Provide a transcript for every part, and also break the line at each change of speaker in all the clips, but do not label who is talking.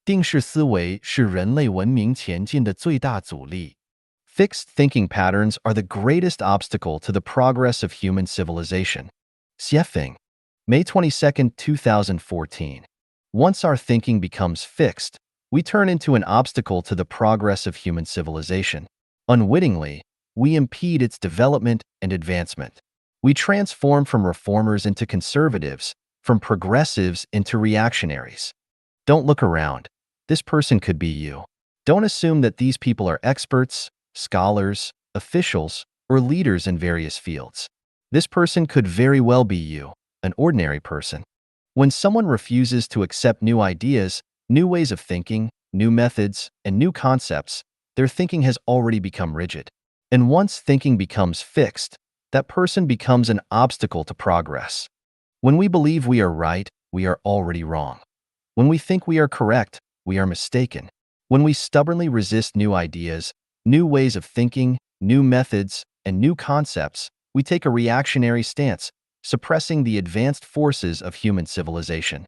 定式思维是人类文明前进的最大阻力。Fixed thinking patterns are the greatest obstacle to the progress of human civilization. Xiefeng, May 22, 2014. Once our thinking becomes fixed, we turn into an obstacle to the progress of human civilization. Unwittingly, we impede its development and advancement. We transform from reformers into conservatives, from progressives into reactionaries. Don't look around. This person could be you. Don't assume that these people are experts, scholars, officials, or leaders in various fields. This person could very well be you, an ordinary person. When someone refuses to accept new ideas, new ways of thinking, new methods, and new concepts, their thinking has already become rigid. And once thinking becomes fixed, that person becomes an obstacle to progress. When we believe we are right, we are already wrong. When we think we are correct, we are mistaken. When we stubbornly resist new ideas, new ways of thinking, new methods, and new concepts, we take a reactionary stance, suppressing the advanced forces of human civilization.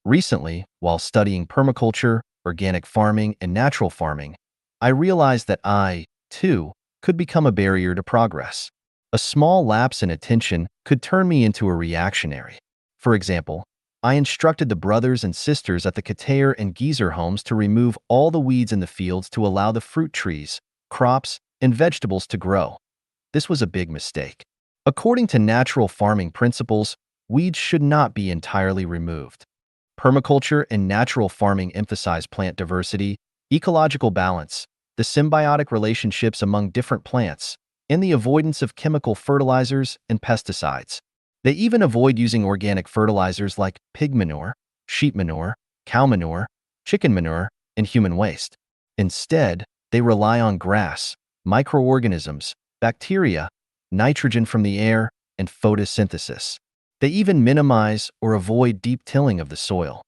Recently, while studying permaculture, organic farming, and natural farming, I realized that I, too, could become a barrier to progress. A small lapse in attention could turn me into a reactionary. For example, I instructed the brothers and sisters at the Katair and Geezer homes to remove all the weeds in the fields to allow the fruit trees, crops, and vegetables to grow. This was a big mistake. According to natural farming principles, weeds should not be entirely removed. Permaculture and natural farming emphasize plant diversity, ecological balance, the symbiotic relationships among different plants, and the avoidance of chemical fertilizers and pesticides. They even avoid using organic fertilizers like pig manure, sheep manure, cow manure, chicken manure, and human waste. Instead, they rely on grass, microorganisms, bacteria, nitrogen from the air, and photosynthesis. They even minimize or avoid deep tilling of the soil.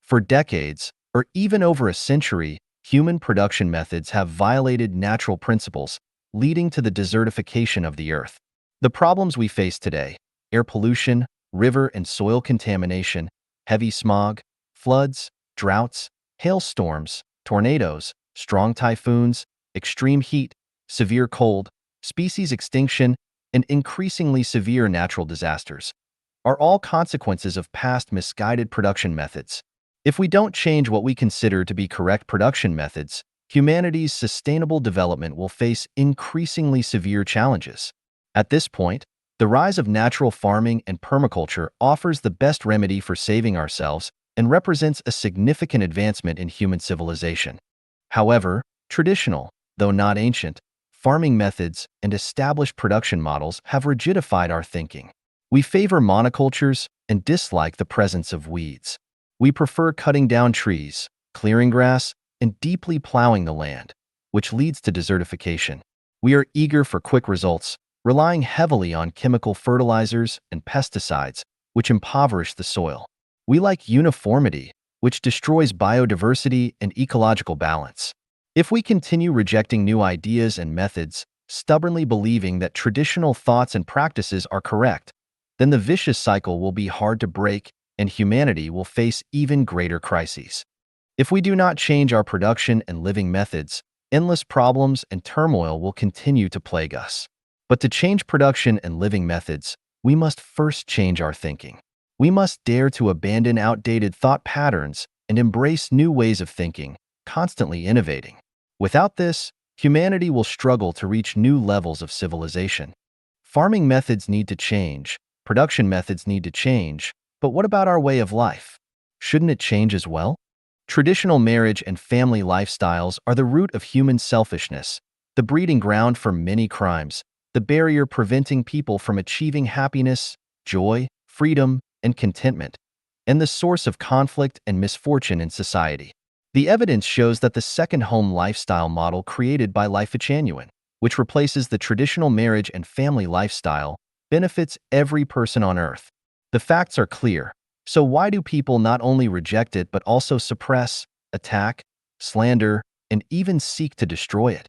For decades, or even over a century, human production methods have violated natural principles, leading to the desertification of the earth. The problems we face today, air pollution, river and soil contamination, heavy smog, floods, droughts, hailstorms, tornadoes, strong typhoons, extreme heat, severe cold, species extinction, and increasingly severe natural disasters, are all consequences of past misguided production methods. If we don't change what we consider to be correct production methods, humanity's sustainable development will face increasingly severe challenges. At this point, the rise of natural farming and permaculture offers the best remedy for saving ourselves and represents a significant advancement in human civilization. However, traditional, though not ancient, farming methods and established production models have rigidified our thinking. We favor monocultures and dislike the presence of weeds. We prefer cutting down trees, clearing grass, and deeply plowing the land, which leads to desertification. We are eager for quick results, relying heavily on chemical fertilizers and pesticides, which impoverish the soil. We like uniformity, which destroys biodiversity and ecological balance. If we continue rejecting new ideas and methods, stubbornly believing that traditional thoughts and practices are correct, then the vicious cycle will be hard to break and humanity will face even greater crises. If we do not change our production and living methods, endless problems and turmoil will continue to plague us. But to change production and living methods, we must first change our thinking. We must dare to abandon outdated thought patterns and embrace new ways of thinking, constantly innovating. Without this, humanity will struggle to reach new levels of civilization. Farming methods need to change, production methods need to change, but what about our way of life? Shouldn't it change as well? Traditional marriage and family lifestyles are the root of human selfishness, the breeding ground for many crimes, the barrier preventing people from achieving happiness, joy, freedom, and contentment, and the source of conflict and misfortune in society. The evidence shows that the second home lifestyle model created by Life Genuine, which replaces the traditional marriage and family lifestyle, benefits every person on Earth. The facts are clear. So why do people not only reject it but also suppress, attack, slander, and even seek to destroy it?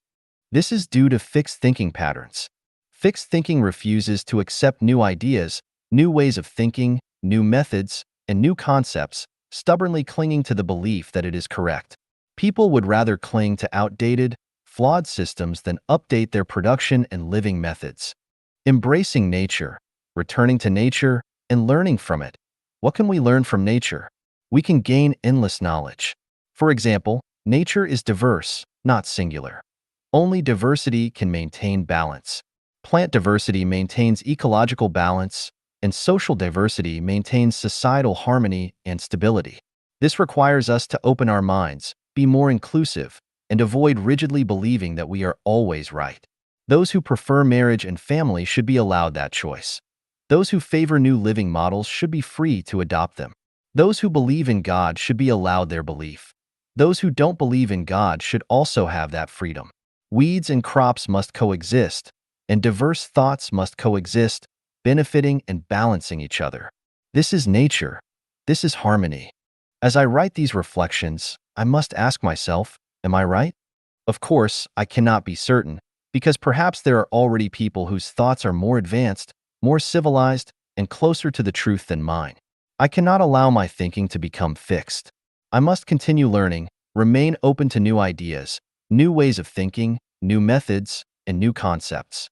This is due to fixed thinking patterns. Fixed thinking refuses to accept new ideas, new ways of thinking, new methods, and new concepts, stubbornly clinging to the belief that it is correct. People would rather cling to outdated, flawed systems than update their production and living methods. Embracing nature, returning to nature, and learning from it. What can we learn from nature? We can gain endless knowledge. For example, nature is diverse, not singular. Only diversity can maintain balance. Plant diversity maintains ecological balance, and social diversity maintains societal harmony and stability. This requires us to open our minds, be more inclusive, and avoid rigidly believing that we are always right. Those who prefer marriage and family should be allowed that choice. Those who favor new living models should be free to adopt them. Those who believe in God should be allowed their belief. Those who don't believe in God should also have that freedom. Weeds and crops must coexist, and diverse thoughts must coexist, benefiting and balancing each other. This is nature. This is harmony. As I write these reflections, I must ask myself, am I right? Of course, I cannot be certain, because perhaps there are already people whose thoughts are more advanced, more civilized, and closer to the truth than mine. I cannot allow my thinking to become fixed. I must continue learning, remain open to new ideas, new ways of thinking, new methods, and new concepts.